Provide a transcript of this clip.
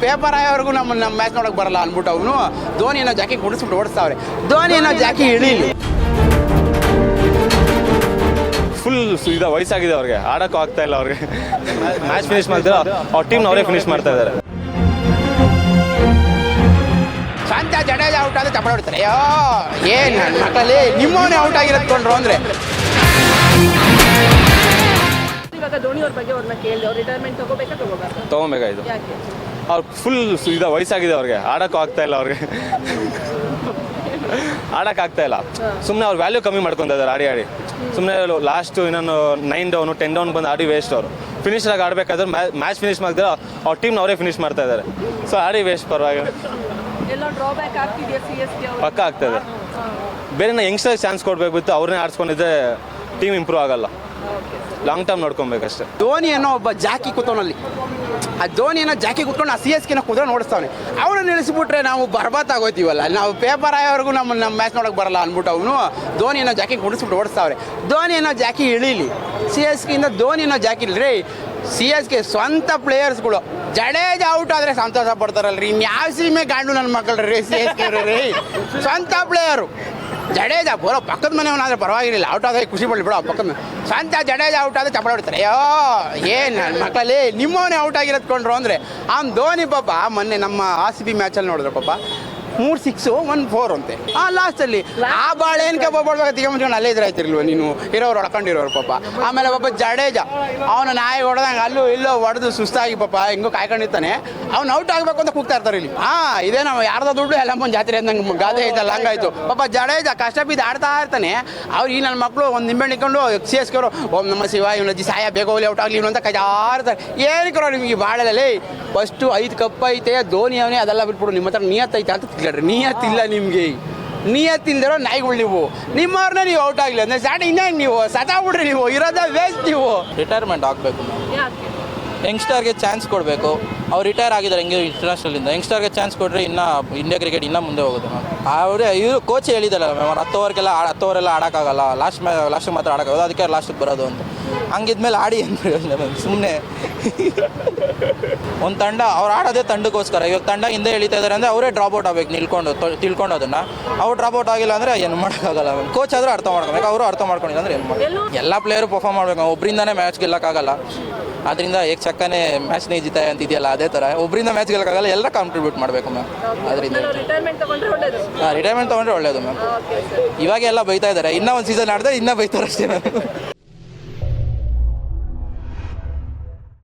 Paper ಆಯೋವರೆಗೂ ನಮ್ಮ match ನೋಡಕ್ ಬರಲ್ಲ ಅಂದ್ಬಿಟ್ಟು ಅವನು ಧೋನಿನ ಜಾಕಿ ಕುಡಿಸ್ಬಿಟ್ಟು ಓಡಿಸ್ತಾವ್ರೆ. ಧೋನಿನ ಜಾಕಿ ಇಳೀಲಿ. ಫುಲ್ ವಯಸ್ಸಾಗಿದೆ ಅವ್ರಿಗೆ, ಆಡೋಕ್ಕೂ ಆಗ್ತಾ ಇಲ್ಲ ಅವ್ರಿಗೆ. ಮ್ಯಾಚ್ ಫಿನಿಶ್ ಮಾಡಿದ್ರೆ ಅವ್ರ ಟೀಮ್ ಅವರೇ ಫಿನಿಶ್ ಮಾಡ್ತಾ ಇದ್ದಾರೆ. ಶಾಂತ ಜಡೇಜಾ ಔಟ್ ಆದ್ರೆ ಚಪ್ಪಳ ಹೊಡ್ತಾರೆ. ಅಯ್ಯೋ ಏನ್ ನನ್ನ ಮಕ್ಕಳಲ್ಲಿ ನಿಮ್ಮವನೇ ಔಟ್ ಆಗಿರತ್ಕೊಂಡ್ರು ಅಂದ್ರೆ. ಇವಾಗ ಧೋನಿ ಅವ್ರ ಬಗ್ಗೆ ಅವ್ರನ್ನ ಕೇಳಿದೆ, ಅವ್ರು ರಿಟೈರ್ಮೆಂಟ್ ತಗೋಬೇಕಾಯ್ತು. ಅವ್ರು ಫುಲ್ ವಯಸ್ಸಾಗಿದೆ ಅವ್ರಿಗೆ, ಆಡೋಕ್ಕೂ ಆಗ್ತಾ ಇಲ್ಲ ಅವ್ರಿಗೆ. ಆಡೋಕ್ಕಾಗ್ತಾ ಇಲ್ಲ, ಸುಮ್ಮನೆ ಅವ್ರು ವ್ಯಾಲ್ಯೂ ಕಮ್ಮಿ ಮಾಡ್ಕೊತಾ ಇದ್ದಾರೆ ಆಡಿ ಆಡಿ. ಸುಮ್ಮನೆ ಲಾಸ್ಟ್ ಇನ್ನೊಂದು 9 ಡೌನು 10 ಡೌನ್ ಬಂದು ಆಡಿ ವೇಸ್ಟ್. ಅವರು ಫಿನಿಷರಾಗಿ ಆಡಬೇಕಾದ್ರೆ ಮ್ಯಾಚ್ ಫಿನಿಶ್ ಮಾಡಿದ್ರೆ ಅವ್ರ ಟೀಮ್ನ ಅವರೇ ಫಿನಿಶ್ ಮಾಡ್ತಾ ಇದ್ದಾರೆ. ಸೊ ಆಡಿ ವೇಸ್ಟ್ ಪರವಾಗಿ ಪಕ್ಕ ಆಗ್ತದೆ. ಬೇರೆ ಯಂಗ್ಸ್ಟರ್ಸ್ ಚಾನ್ಸ್ ಕೊಡಬೇಕು ಬಿಟ್ಟು ಅವ್ರನ್ನೇ ಆಡಿಸ್ಕೊಂಡಿದ್ರೆ ಟೀಮ್ ಇಂಪ್ರೂವ್ ಆಗಲ್ಲ. ಲಾಂಗ್ ಟರ್ಮ್ ನೋಡ್ಕೊಬೇಕಷ್ಟೇ. ಧೋನಿ ಅನ್ನೋ ಒಬ್ಬ ಜಾಕಿ ಕೂತವನಲ್ಲಿ, ಆ ಧೋನಿನ ಜಾಕಿ ಕೂತ್ಕೊಂಡು ಆ CSK ಕುದುರೆ ನೋಡಿಸ್ತಾವನೆ. ಅವನು ನಿಲ್ಲಿಸ್ಬಿಟ್ರೆ ನಾವು ಬರ್ಬಾತ್ ಆಗೋತೀವಲ್ಲ. ನಾವು ಪೇಪರ್ ಆಯೋವರೆಗೂ ನಮ್ಮ ಮ್ಯಾಚ್ ನೋಡೋಕೆ ಬರಲ್ಲ ಅಂದ್ಬಿಟ್ಟು ಅವನು ಧೋನಿನ ಜಾಕಿ ಕುಡಿಸ್ಬಿಟ್ಟು ಓಡಿಸ್ತಾವ್ರೆ. ಧೋನಿನ ಜಾಕಿ ಇಳೀಲಿ. CSKಯಿಂದ ಧೋನಿನ ಜಾಕಿ ಇಲ್ರಿ. CSK ಸ್ವಂತ ಪ್ಲೇಯರ್ಸ್ಗಳು ಜಡೇಜಾ ಔಟ್ ಆದರೆ ಸಂತೋಷ ಪಡ್ತಾರಲ್ರಿ. ಇನ್ಯಾವ ಸೀಮೆ ಗಾಂಡು ನನ್ನ ಮಕ್ಕಳ್ರಿ CSK ರೀ. ಸ್ವಂತ ಪ್ಲೇಯರು ಜಡೇಜಾ ಬರೋ ಪಕ್ಕದ ಮನೆಯವನಾದ್ರೆ ಪರವಾಗಿರಲಿಲ್ಲ, ಔಟ್ ಆದಾಗ ಖುಷಿ ಪಡ್ಲಿ ಬಿಡೋ. ಪಕ್ಕದ ಸ್ವಂತ ಜಡೇಜಾ ಔಟ್ ಆದರೆ ಚಪ್ಪಳ ಹೊಡ್ತಾರೆ. ಅಯ್ಯೋ ಏನು ನನ್ನ ಮಕ್ಕಳಲ್ಲಿ ನಿಮ್ಮವನೇ ಔಟ್ ಆಗಿರತ್ಕೊಂಡ್ರು ಅಂದರೆ. ಅವ್ನು ಧೋನಿ ಪಾಪ ಮೊನ್ನೆ ನಮ್ಮ RCB ಮ್ಯಾಚಲ್ಲಿ ನೋಡಿದ್ರು ಪಾಪ 3 6 1 4 ಅಂತೆ. ಲಾಸ್ಟಲ್ಲಿ ಆ ಬಾಳೆ ಏನಕ್ಕೆ ಬರ್ಬೇಕು ತಿಗೊಂಡ್ಕೊಂಡು ಅಲ್ಲೇ ಇದ್ರಾಯ್ತಿರ್ಲ್ವ ನೀನು ಇರೋರು ಹೊಡ್ಕೊಂಡಿರೋರು ಪಾಪ. ಆಮೇಲೆ ಪಾಪ ಜಡೇಜಾ ಅವನ ನಾಯಿ ಹೊಡೆದಂಗೆ ಅಲ್ಲೂ ಇಲ್ಲೋ ಹೊಡೆದು ಸುಸ್ತಾಗಿ ಪಾಪ ಹಿಂಗೋ ಕಾಯ್ಕೊಂಡಿರ್ತಾನೆ. ಅವ್ನು ಔಟ್ ಆಗಬೇಕು ಅಂತ ಕೂಗ್ತಾ ಇರ್ತಾರೆ ಇಲ್ಲಿ. ಇದೇ ನಾವು ಯಾರ್ದೋ ದುಡ್ಡು ಎಲ್ಲಮ್ಮನ ಜಾತ್ರೆ ಅಂದಂಗೆ ಗಾದೆ ಐತಲ್ಲ, ಹಂಗಾಯ್ತು ಪಾಪ. ಜಡೇಜಾ ಕಷ್ಟ ಬಿದ್ದು ಆಡ್ತಾ ಇರ್ತಾನೆ. ಅವ್ರು ಈ ನನ್ನ ಮಕ್ಕಳು ಒಂದು ನಿಂಬೆ ಇಟ್ಕೊಂಡು CSK ಅವರು ಓಂ ನಮ ಶಿವ ಇವನಜ್ಜಿ ಸಾಯ ಬೇಗ ಹೋಗ್ಲಿ ಔಟ್ ಆಗಲಿ ಇವನು ಅಂತ ಕಜಾರ್ತಾರೆ. ಏನಕ್ಕೆ ನಿಮಗೆ ಬಾಳೆದಲ್ಲಿ ಫಸ್ಟು 5 ಕಪ್ ಐತೆ ಧೋನಿ ಅವನೇ, ಅದೆಲ್ಲ ಬಿಟ್ಬಿಡು. ನಿಮ್ಮ ಹತ್ರ ನಿಯತ್ತೈತೆ ಅಂತ ತಿಳ್ಕೊಳ್ರಿ. ನಿಯತ್ತಿಲ್ಲ ನಿಮಗೆ, ನಿಯತ್ತಿಲ್ದಿರೋ ನಾಯಿಗಳು ನೀವು. ನಿಮ್ಮವ್ರನ್ನ ನೀವು ಔಟ್ ಆಗಲಿ ಅಂದರೆ ಸ್ಟಾರ್ಟ್ ಇನ್ನೇನು ನೀವು ಸತಾಗ್ಬಿಡ್ರಿ. ನೀವು ಇರೋದ ವೇಸ್ಟ್. ನೀವು ರಿಟೈರ್ಮೆಂಟ್ ಆಗಬೇಕು. ಯಂಗ್ಸ್ಟರ್ಗೆ ಚಾನ್ಸ್ ಕೊಡಬೇಕು. ಅವ್ರು ರಿಟೈರ್ ಆಗಿದ್ದಾರೆ ಹೆಂಗೆ ಇಂಟರ್ನ್ಯಾಷನಲಿಂದ. ಯಂಗ್ಸ್ಟರ್ಗೆ ಚಾನ್ಸ್ ಕೊಟ್ಟರೆ ಇನ್ನೂ ಇಂಡಿಯಾ ಕ್ರಿಕೆಟ್ ಇನ್ನೂ ಮುಂದೆ ಹೋಗುತ್ತೆ ಮ್ಯಾಮ್. ಅವರೇ ಇವರು ಕೋಚ್ ಹೇಳಿದಲ್ಲ ಮ್ಯಾಮ್, ಅವ್ರು 10 ಓವರೆಲ್ಲ ಆಡೋಕ್ಕಾಗಲ್ಲ, ಲಾಸ್ಟಿಗೆ ಮಾತ್ರ ಆಡೋಕ್ಕಾಗೋದು, ಅದಕ್ಕೆ ಲಾಸ್ಟಿಗೆ ಬರೋದು ಅಂತ. ಹಂಗಿದ್ಮೇಲೆ ಆಡಿ ಅಂತ ಸುಮ್ಮನೆ ಒಂದು ತಂಡ ಅವ್ರು ಆಡೋದೇ ತಂಡಕ್ಕೋಸ್ಕರ. ಇವಾಗ ತಂಡ ಹಿಂದೆ ಎಳಿತಾ ಇದ್ದಾರೆ ಅಂದರೆ ಅವರೇ ಡ್ರಾಪ್ಔಟ್ ಆಗಬೇಕು ತಿಳ್ಕೊಂಡು ಅದನ್ನು. ಅವ್ರು ಡ್ರಾಪ್ಔಟ್ ಆಗಿಲ್ಲ ಅಂದರೆ ಏನು ಮಾಡೋಕ್ಕಾಗಲ್ಲ ಮ್ಯಾಮ್. ಕೋಚ್ ಆದರೂ ಅರ್ಥ ಮಾಡ್ಕೊಬೇಕು, ಅವರು ಅರ್ಥ ಮಾಡ್ಕೊಂಡಿಲ್ಲ ಅಂದರೆ ಏನು ಮಾಡಿ. ಎಲ್ಲ ಪ್ಲೇಯರು ಪರ್ಫಾರ್ಮ್ ಮಾಡಬೇಕು. ಒಬ್ಬರಿಂದನೇ ಮ್ಯಾಚ್ ಗೆಲ್ಲಕ್ಕಾಗಲ್ಲ. ಅದರಿಂದ ಏಕ್ ಚಕ್ಕನೇ ಮ್ಯಾಚ್ನೇ ಜಿತಾಯ ಅಂತಿದೆಯಲ್ಲ, ಅದೇ ಥರ ಒಬ್ಬರಿಂದ ಮ್ಯಾಚ್ ಗೆಲ್ಲಕ್ಕಾಗಲ್ಲ, ಎಲ್ಲ ಕಾಂಟ್ರಿಬ್ಯೂಟ್ ಮಾಡಬೇಕು ಮ್ಯಾಮ್. ಅದರಿಂದ ರಿಟೈರ್ಮೆಂಟ್ ತೊಗೊಂಡ್ರೆ ಒಳ್ಳೇದು ಮ್ಯಾಮ್. ಇವಾಗ ಎಲ್ಲ ಬೈತಾ ಇದ್ದಾರೆ, ಇನ್ನೂ ಒಂದು ಸೀಸನ್ ಆಡಿದ್ರೆ ಇನ್ನೂ ಬೈತಾರೆ ಅಷ್ಟೇ ಮ್ಯಾಮ್.